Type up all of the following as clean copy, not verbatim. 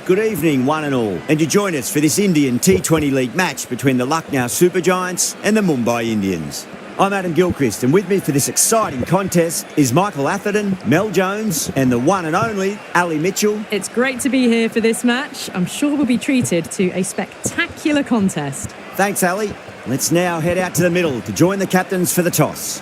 Good evening, one and all, and you join us for this Indian T20 League match between the Lucknow Supergiants and the Mumbai Indians. I'm Adam Gilchrist, and with me for this exciting contest is Michael Atherton, Mel Jones, and the one and only Ali Mitchell. It's great to be here for this match. I'm sure we'll be treated to a spectacular contest. Thanks, Ali. Let's now head out to the middle to join the captains for the toss.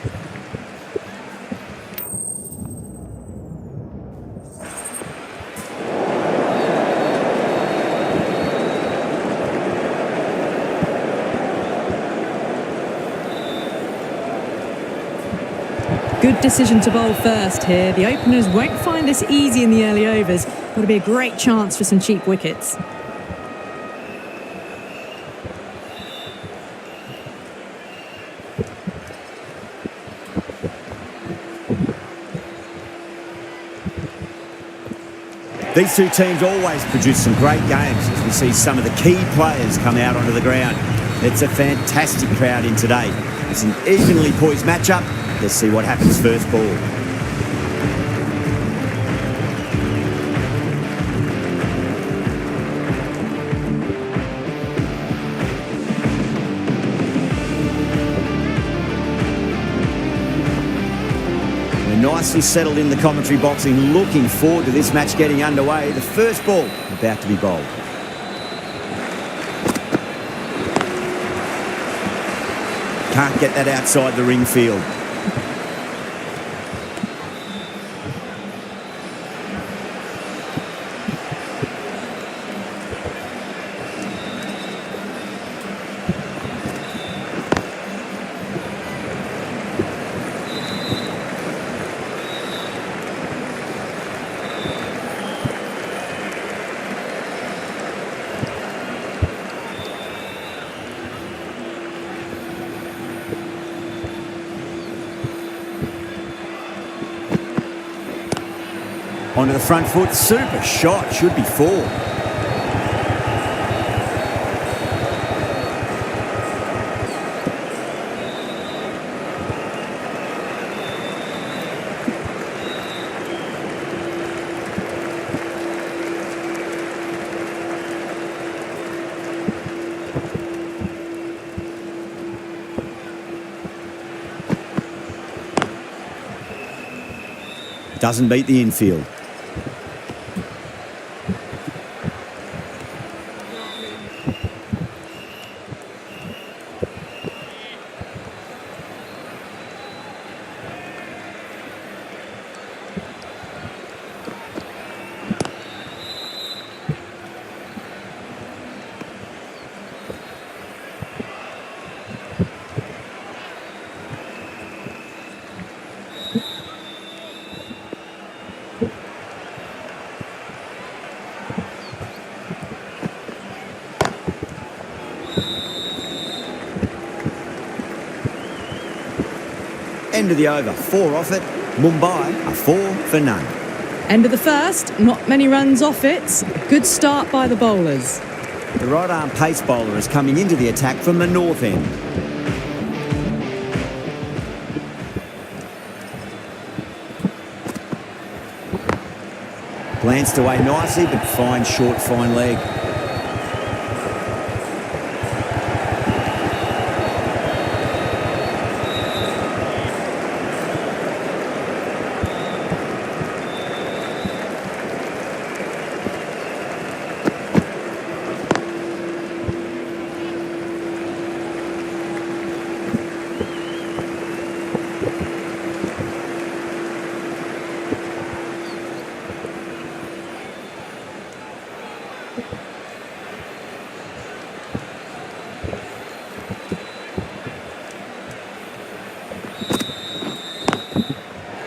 Good decision to bowl first here. The openers won't find this easy in the early overs. Got to be a great chance for some cheap wickets. These two teams always produce some great games as we see some of the key players come out onto the ground. It's a fantastic crowd in today. It's an evenly poised matchup. Let's see what happens first ball. We're nicely settled in the commentary box and looking forward to this match getting underway. The first ball about to be bowled. Can't get that outside the ring field. Onto the front foot, super shot, should be four. Doesn't beat the infield. End of the over, 4 off it. Mumbai are 4 for none. End of the first, not many runs off it. Good start by the bowlers. The right arm pace bowler is coming into the attack from the north end. Glanced away nicely, but fine short, fine leg.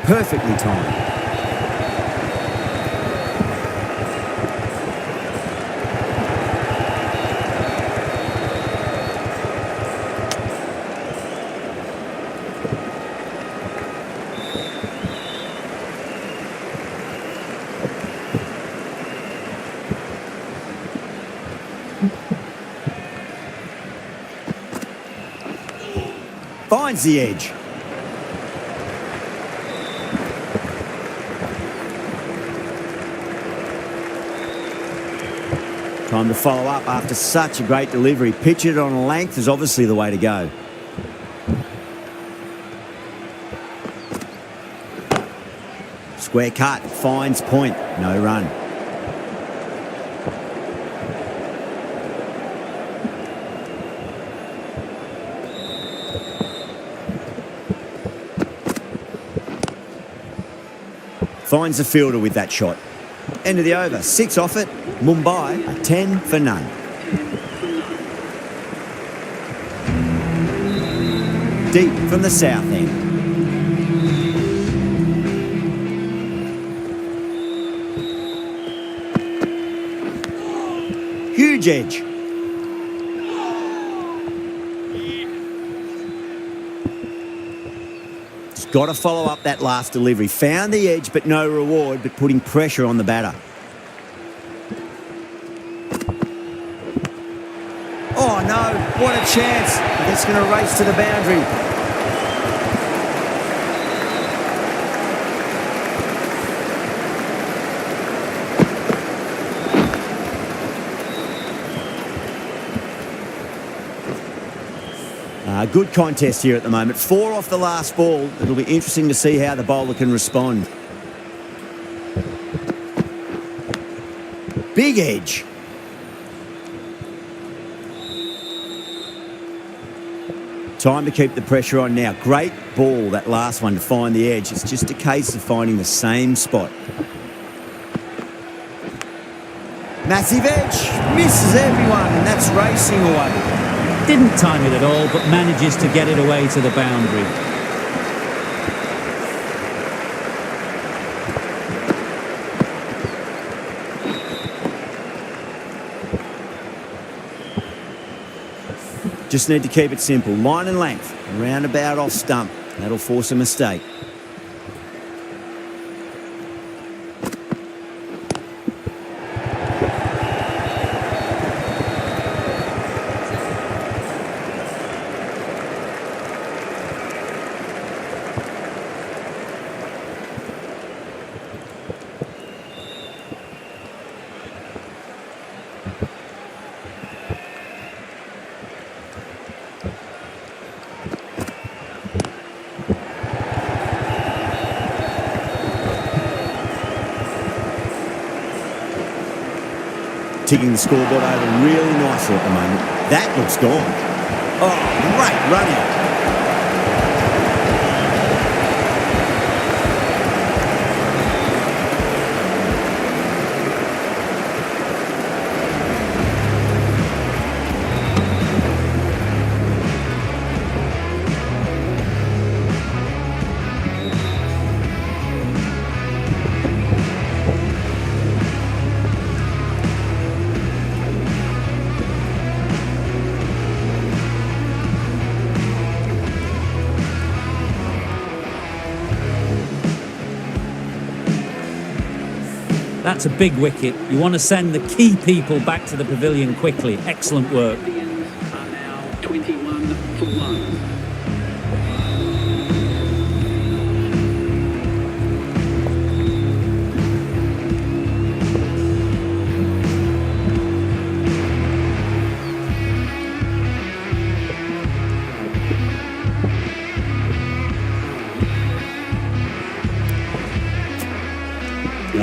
Perfectly timed. Finds the edge. Time to follow up after such a great delivery. Pitch it on a length is obviously the way to go. Square cut, finds point, no run. Finds the fielder with that shot. End of the over, 6 off it. Mumbai are 10 for none. Deep from the south end. Huge edge. Got to follow up that last delivery. Found the edge, but no reward, but putting pressure on the batter. Oh, no. What a chance. It's going to race to the boundary. Good contest here at the moment. 4 off the last ball. It'll be interesting to see how the bowler can respond. Big edge. Time to keep the pressure on now. Great ball, that last one, to find the edge. It's just a case of finding the same spot. Massive edge. Misses everyone, and that's racing away. Didn't time it at all, but manages to get it away to the boundary. Just need to keep it simple. Line and length. Roundabout off stump. That'll force a mistake. Ticking the scoreboard over really nicely at the moment. That looks gone. Oh, great running. That's a big wicket. You want to send the key people back to the pavilion quickly. Excellent work. Are now 21 for 1.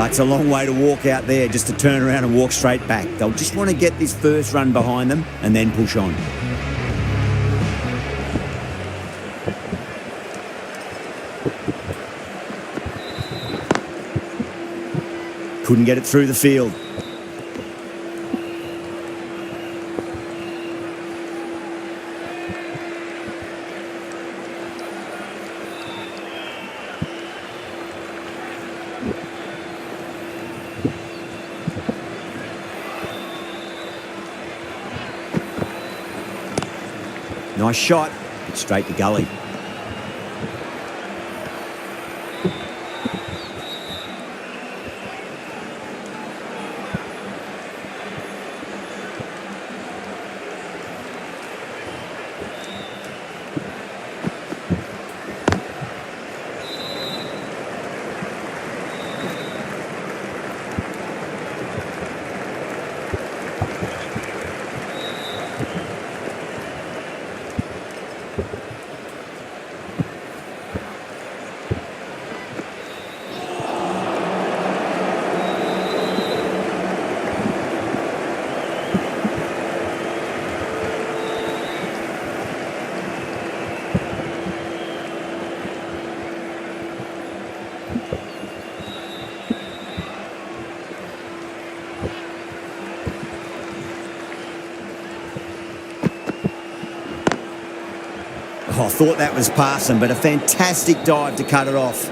It's a long way to walk out there just to turn around and walk straight back. They'll just want to get this first run behind them and then push on. Couldn't get it through the field. Nice shot, straight to gully. Oh, I thought that was passing, but a fantastic dive to cut it off.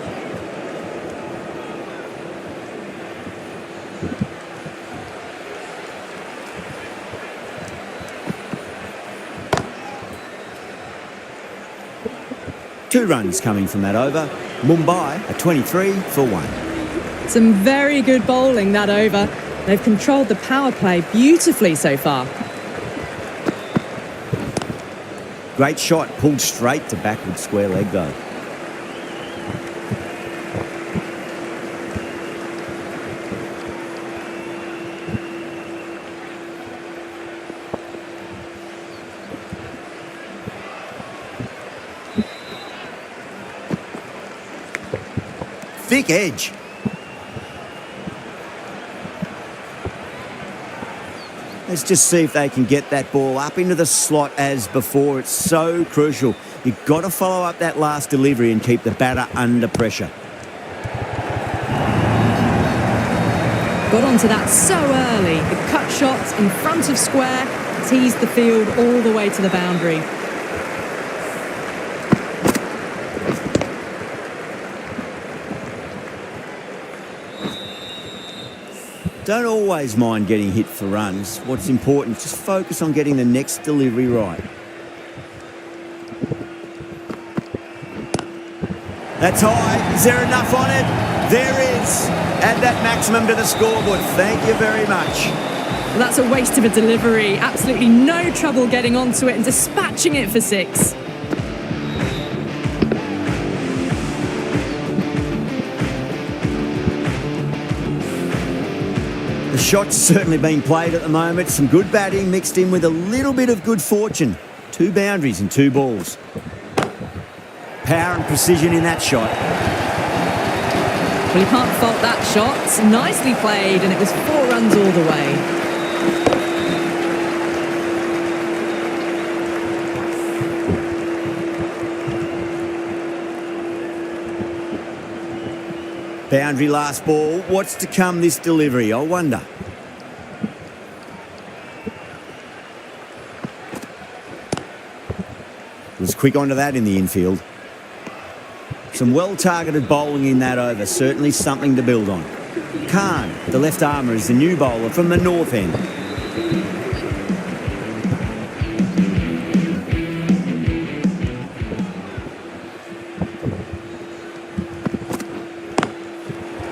Two runs coming from that over. Mumbai are 23 for 1. Some very good bowling that over. They've controlled the power play beautifully so far. Great shot, pulled straight to backward square leg though. Thick edge. Let's just see if they can get that ball up into the slot as before. It's so crucial. You've got to follow up that last delivery and keep the batter under pressure. Got onto that so early. The cut shots in front of square teased the field all the way to the boundary. Don't always mind getting hit for runs. What's important is just focus on getting the next delivery right. That's high. Is there enough on it? There is. Add that maximum to the scoreboard. Thank you very much. Well, that's a waste of a delivery. Absolutely no trouble getting onto it and dispatching it for 6. The shot's certainly being played at the moment. Some good batting mixed in with a little bit of good fortune. 2 boundaries and 2 balls. Power and precision in that shot. Well, you can't fault that shot. Nicely played, and it was 4 runs all the way. Boundary last ball. What's to come this delivery, I wonder? Was quick onto that in the infield. Some well-targeted bowling in that over. Certainly something to build on. Khan, the left armour, is the new bowler from the north end.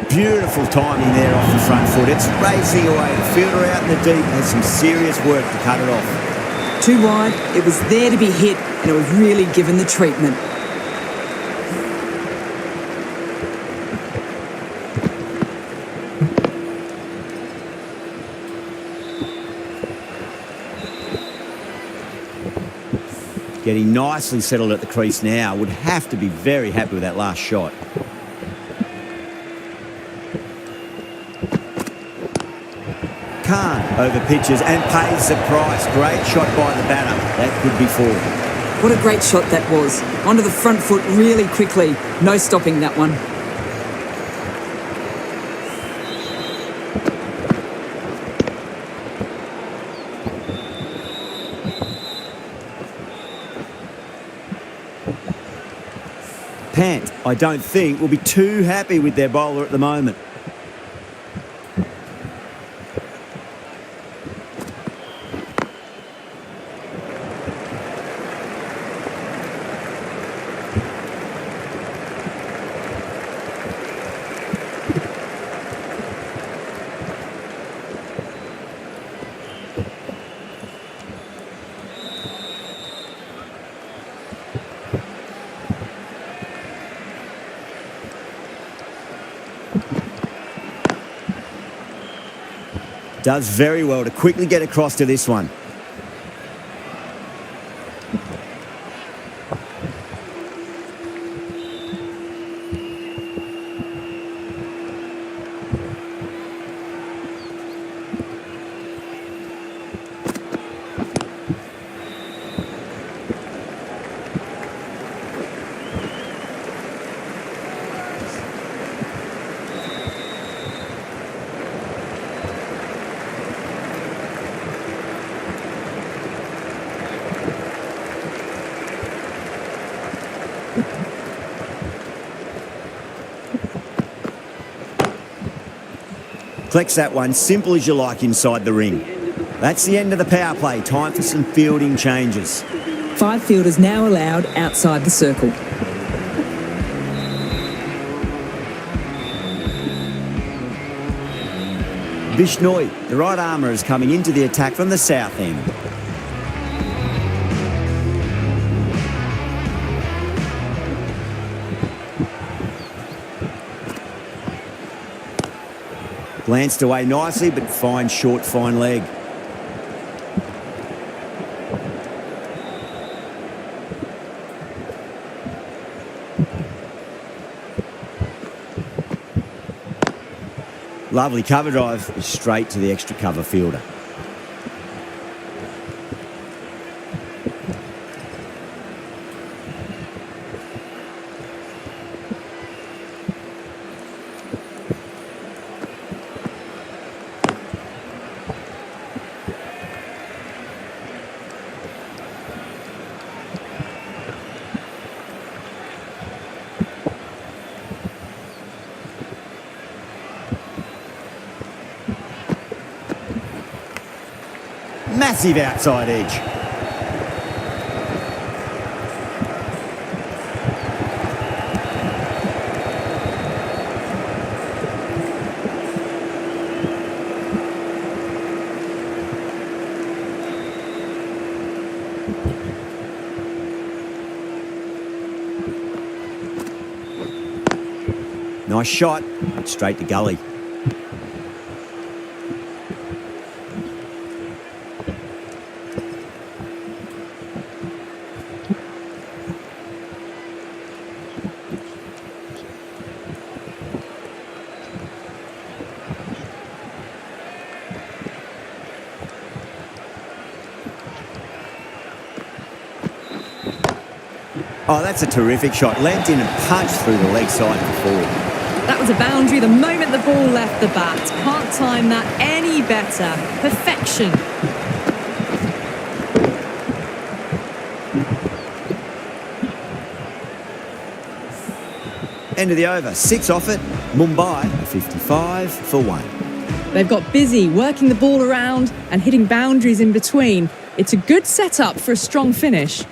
Beautiful timing there off the front foot. It's racing away. The fielder out in the deep has some serious work to cut it off. Too wide, it was there to be hit, and it was really given the treatment. Getting nicely settled at the crease now. Would have to be very happy with that last shot. Khan over pitches and pays the price. Great shot by the batter. That could be 4. What a great shot that was. Onto the front foot really quickly. No stopping that one. Pant, I don't think, will be too happy with their bowler at the moment. Does very well to quickly get across to this one. Collects that one simple as you like inside the ring. That's the end of the power play. Time for some fielding changes. 5 fielders now allowed outside the circle. Bishnoi, the right armour, is coming into the attack from the south end. Glanced away nicely, but fine short, fine leg. Lovely cover drive, straight to the extra cover fielder. Massive outside edge. Nice shot, straight to gully. Oh, that's a terrific shot. Leant in and punched through the leg side of the forward. That was a boundary the moment the ball left the bat. Can't time that any better. Perfection. End of the over. 6 off it. Mumbai, 55 for 1. They've got busy working the ball around and hitting boundaries in between. It's a good setup for a strong finish.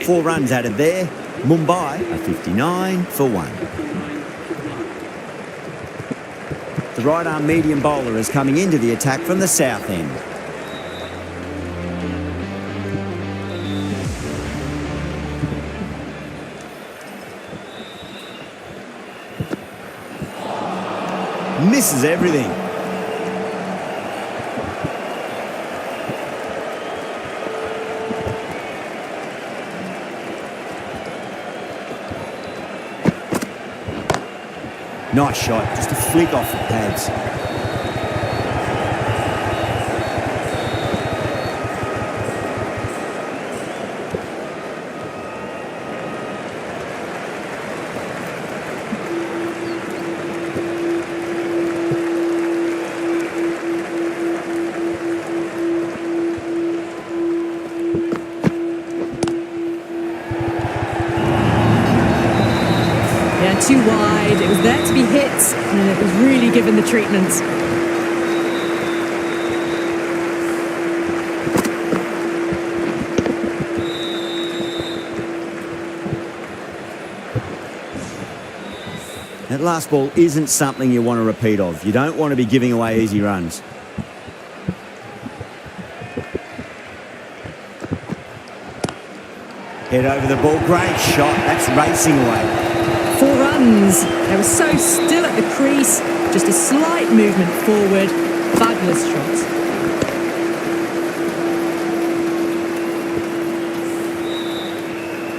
Four runs added there. Mumbai are 59 for 1. The right arm medium bowler is coming into the attack from the south end. Misses everything. Nice shot, just a flick off the pads. went too wide, it was there to be hit, and it was really given the treatment. That last ball isn't something you want to repeat of. You don't want to be giving away easy runs. Head over the ball, great shot, that's racing away. 4 runs. They were so still at the crease, just a slight movement forward. Fabulous shot.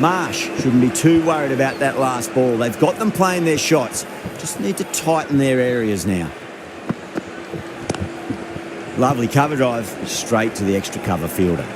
Marsh shouldn't be too worried about that last ball. They've got them playing their shots. Just need to tighten their areas now. Lovely cover drive, straight to the extra cover fielder.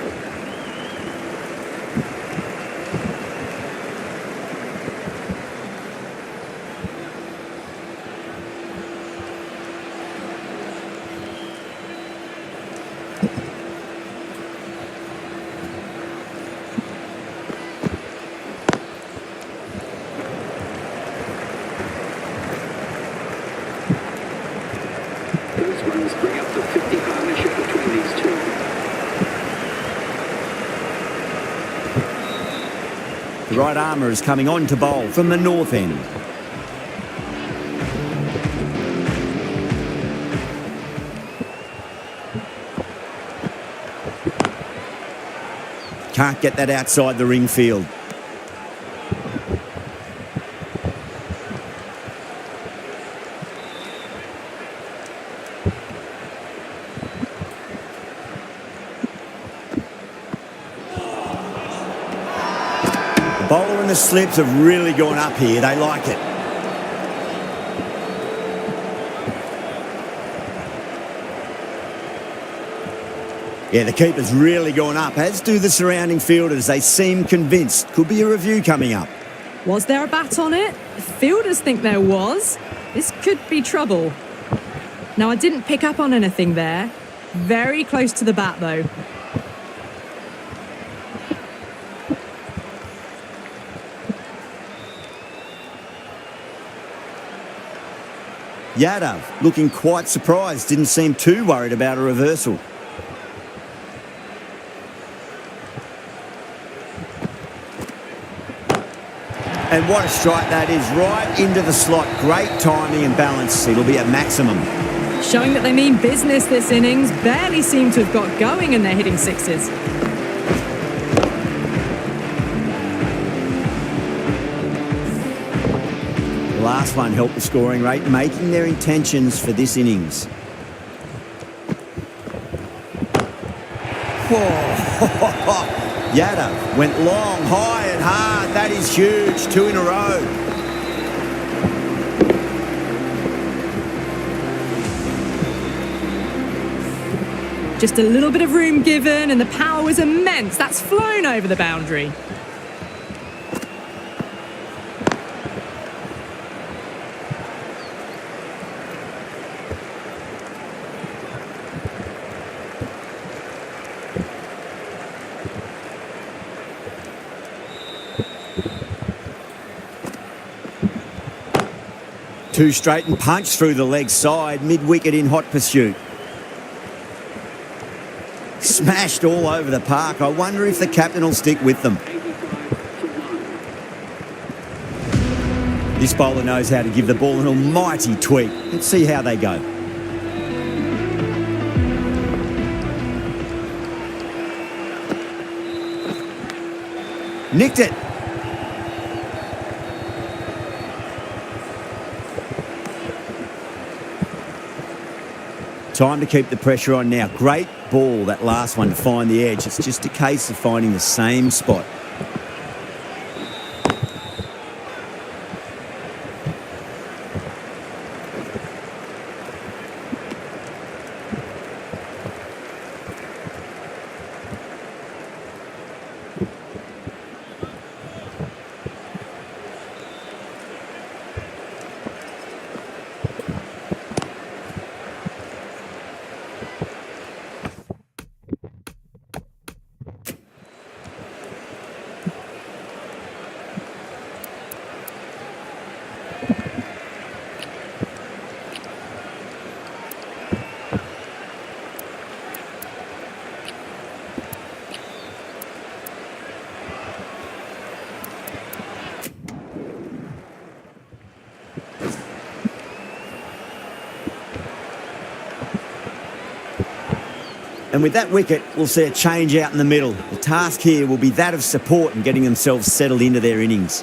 Those runs bring up the 50 partnership between these two. The right armour is coming on to bowl from the north end. Can't get that outside the ring field. The bowler and the slips have really gone up here. They like it. Yeah, the keeper's really gone up, as do the surrounding fielders. They seem convinced. Could be a review coming up. Was there a bat on it? The fielders think there was. This could be trouble. Now, I didn't pick up on anything there. Very close to the bat, though. Yadav looking quite surprised, didn't seem too worried about a reversal. And what a strike that is, right into the slot. Great timing and balance. It'll be at maximum. Showing that they mean business this innings. Barely seem to have got going and they're hitting sixes. The last one helped the scoring rate, making their intentions for this innings. Whoa. Yadav went long, high and hard. That is huge. 2 in a row. Just a little bit of room given and the power was immense. That's flown over the boundary. Two straight and punch through the leg side, mid-wicket in hot pursuit. Smashed all over the park. I wonder if the captain will stick with them. 85 for 1. This bowler knows how to give the ball an almighty tweak. Let's see how they go. Nicked it. Time to keep the pressure on now. Great ball, that last one, to find the edge. It's just a case of finding the same spot. And with that wicket, we'll see a change out in the middle. The task here will be that of support and getting themselves settled into their innings.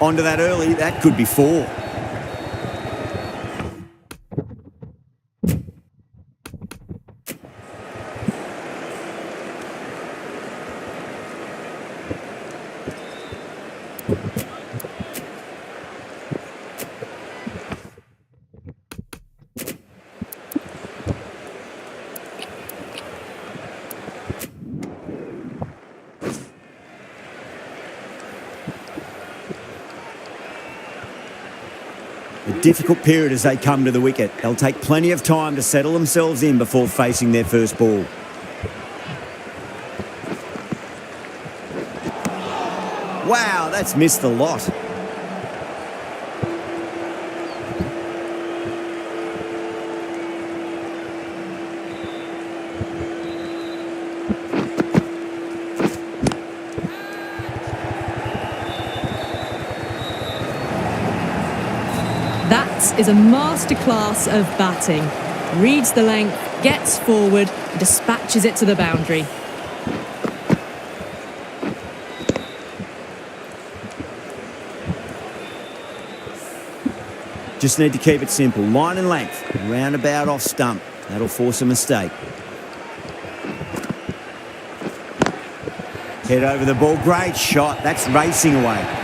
Onto that early, that could be 4. A difficult period as they come to the wicket. They'll take plenty of time to settle themselves in before facing their first ball. Wow, that's missed the lot. That is a masterclass of batting. Reads the length, gets forward, dispatches it to the boundary. Just need to keep it simple. Line and length, roundabout off stump. That'll force a mistake. Head over the ball, great shot. That's racing away.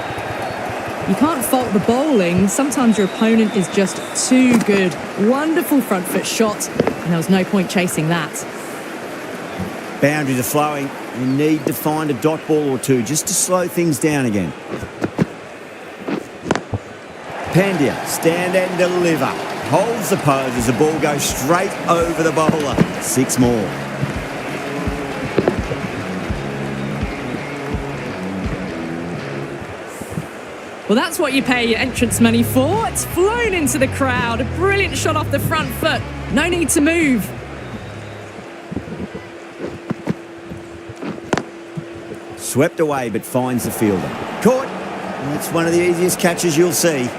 You can't fault the bowling. Sometimes your opponent is just too good. Wonderful front foot shot, and there was no point chasing that. Boundaries are flowing. You need to find a dot ball or two just to slow things down again. Pandya, stand and deliver. Holds the pose as the ball goes straight over the bowler. 6 more. Well, that's what you pay your entrance money for. It's flown into the crowd. A brilliant shot off the front foot. No need to move. Swept away but finds the fielder. Caught. That's one of the easiest catches you'll see.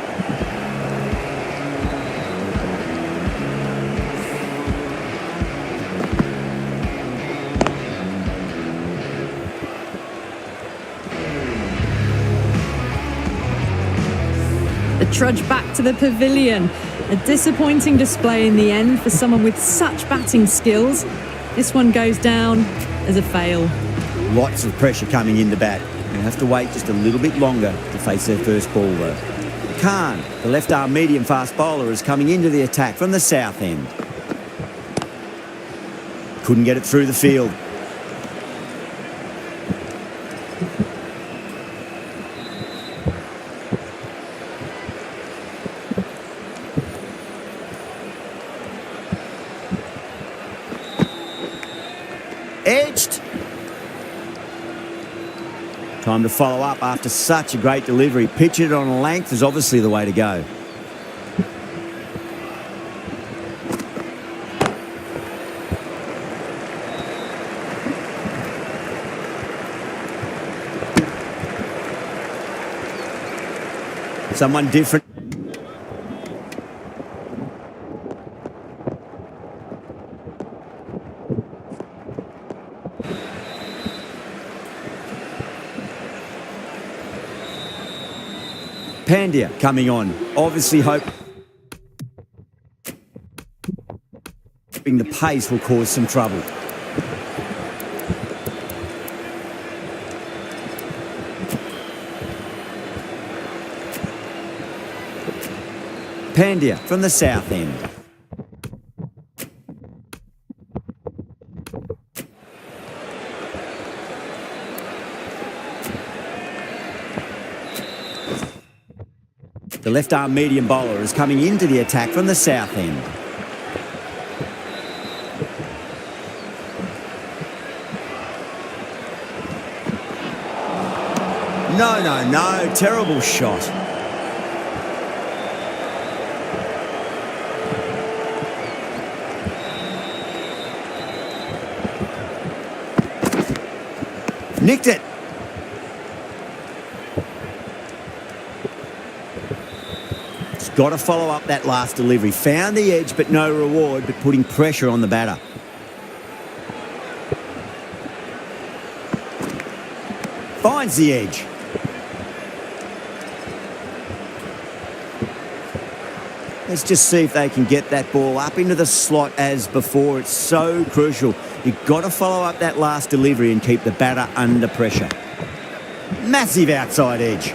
Trudge back to the pavilion. A disappointing display in the end for someone with such batting skills. This one goes down as a fail. Lots of pressure coming in the bat. They'll have to wait just a little bit longer to face their first ball though. Khan, the left-arm medium-fast bowler, is coming into the attack from the south end. Couldn't get it through the field. Edged. Time to follow up after such a great delivery. Pitch it on a length is obviously the way to go. Someone different. Pandya coming on, obviously hoping the pace will cause some trouble. Pandya from the south end. The left-arm medium bowler is coming into the attack from the south end. No, terrible shot. Nicked it. got to follow up that last delivery. Found the edge, but no reward, but putting pressure on the batter. Finds the edge. Let's just see if they can get that ball up into the slot as before. It's so crucial. You've got to follow up that last delivery and keep the batter under pressure. Massive outside edge.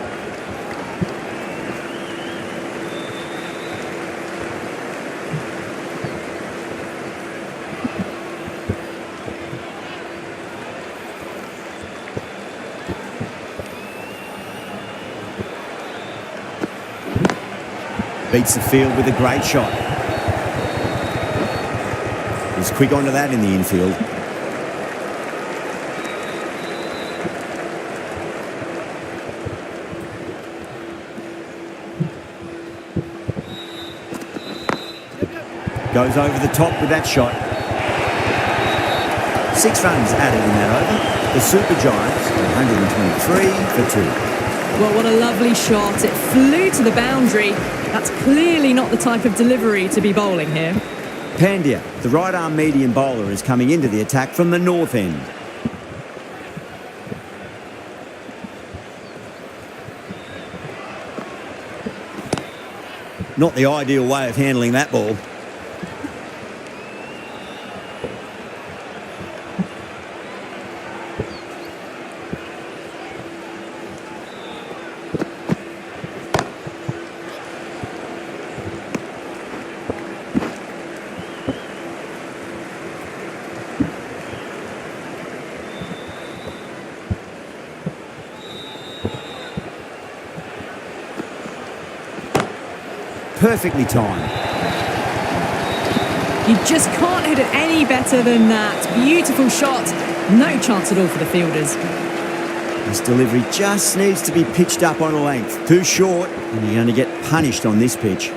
Beats the field with a great shot. He's quick onto that in the infield. Goes over the top with that shot. 6 runs added in that over. The Super Giants, 123 for 2. Well, what a lovely shot. It flew to the boundary. That's clearly not the type of delivery to be bowling here. Pandya, the right-arm medium bowler, is coming into the attack from the north end. Not the ideal way of handling that ball. Perfectly timed. You just can't hit it any better than that. Beautiful shot. No chance at all for the fielders. This delivery just needs to be pitched up on a length. Too short, and you're going to get punished on this pitch.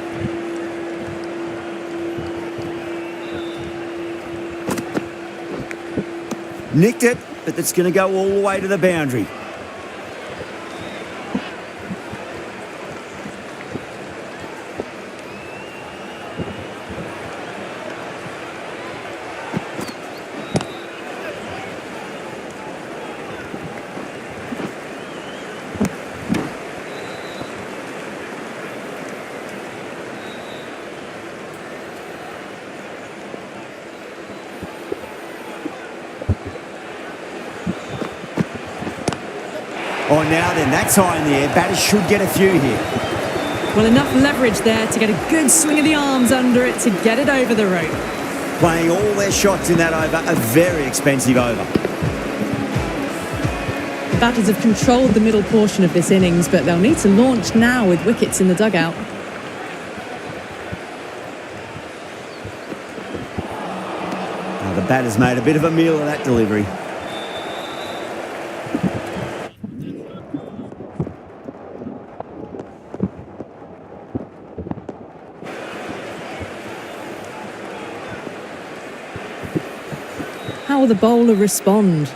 Nicked it, but that's going to go all the way to the boundary. Oh, now then, that's high in the air. Batters should get a few here. Well, enough leverage there to get a good swing of the arms under it to get it over the rope. Playing all their shots in that over, a very expensive over. The batters have controlled the middle portion of this innings, but they'll need to launch now with wickets in the dugout. Now, the batter's made a bit of a meal of that delivery. How will the bowler respond?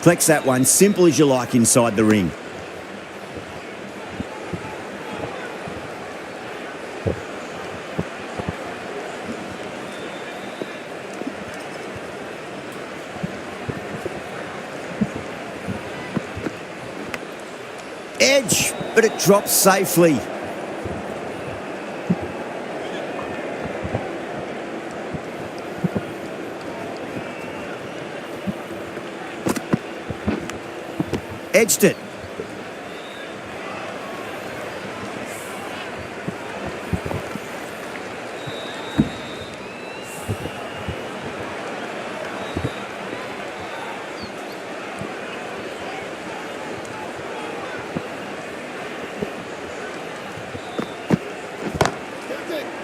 Collects that one, simple as you like, inside the ring. Edge, but it drops safely. Edged it.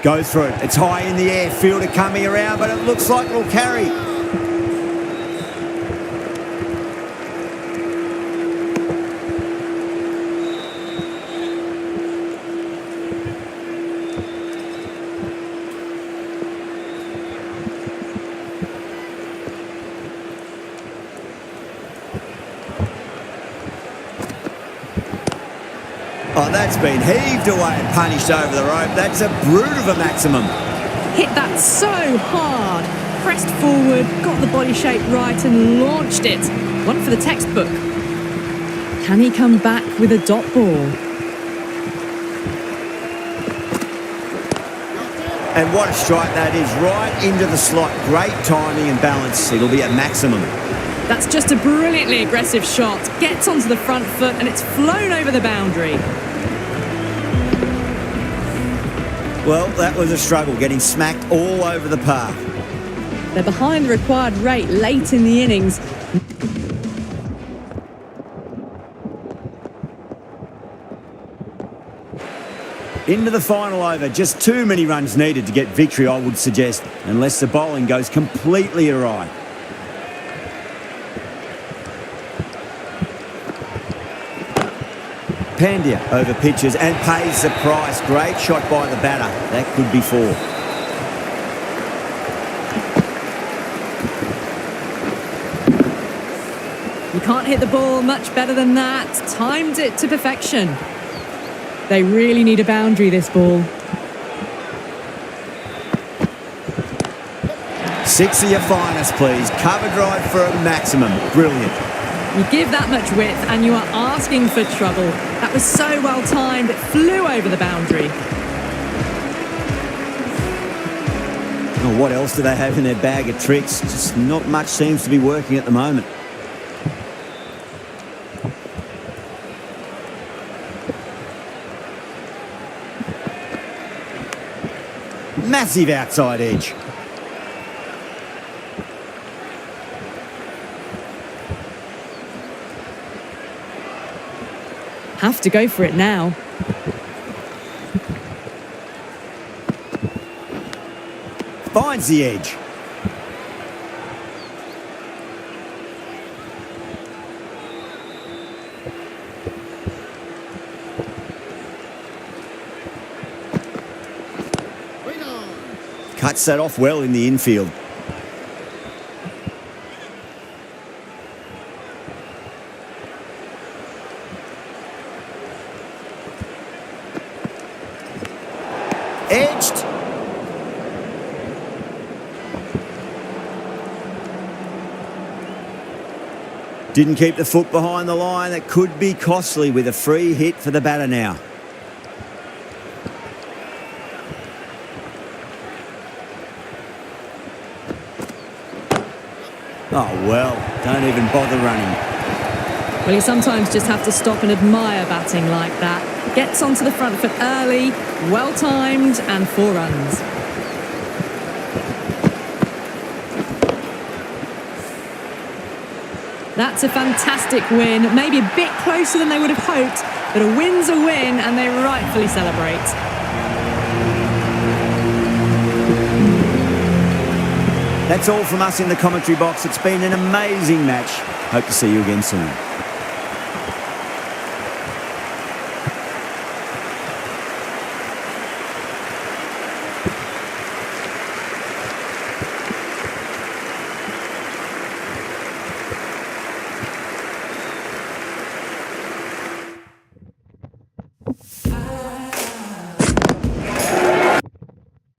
Goes for it. It's high in the air. Fielder coming around, but it looks like it'll carry. Oh, that's been heaved away and punished over the rope. That's a brute of a maximum. Hit that so hard. Pressed forward, got the body shape right and launched it. One for the textbook. Can he come back with a dot ball? And what a strike that is, right into the slot. Great timing and balance. It'll be at maximum. That's just a brilliantly aggressive shot. Gets onto the front foot and it's flown over the boundary. Well, that was a struggle, getting smacked all over the park. They're behind the required rate late in the innings. Into the final over, just too many runs needed to get victory, I would suggest, unless the bowling goes completely awry. Pandya over pitches and pays the price. Great shot by the batter. That could be 4. You can't hit the ball much better than that. Timed it to perfection. They really need a boundary, this ball. 6 of your finest, please. Cover drive for a maximum. Brilliant. You give that much width and you are asking for trouble. That was so well timed, it flew over the boundary. Oh, what else do they have in their bag of tricks? Just not much seems to be working at the moment. Massive outside edge. Have to go for it now. Finds the edge. Cuts that off well in the infield. Edged. Didn't keep the foot behind the line. That could be costly with a free hit for the batter now. Oh, well, don't even bother running. Well, you sometimes just have to stop and admire batting like that. Gets onto the front foot early, well timed, and 4 runs. That's a fantastic win. Maybe a bit closer than they would have hoped, but a win's a win, and they rightfully celebrate. That's all from us in the commentary box. It's been an amazing match. Hope to see you again soon.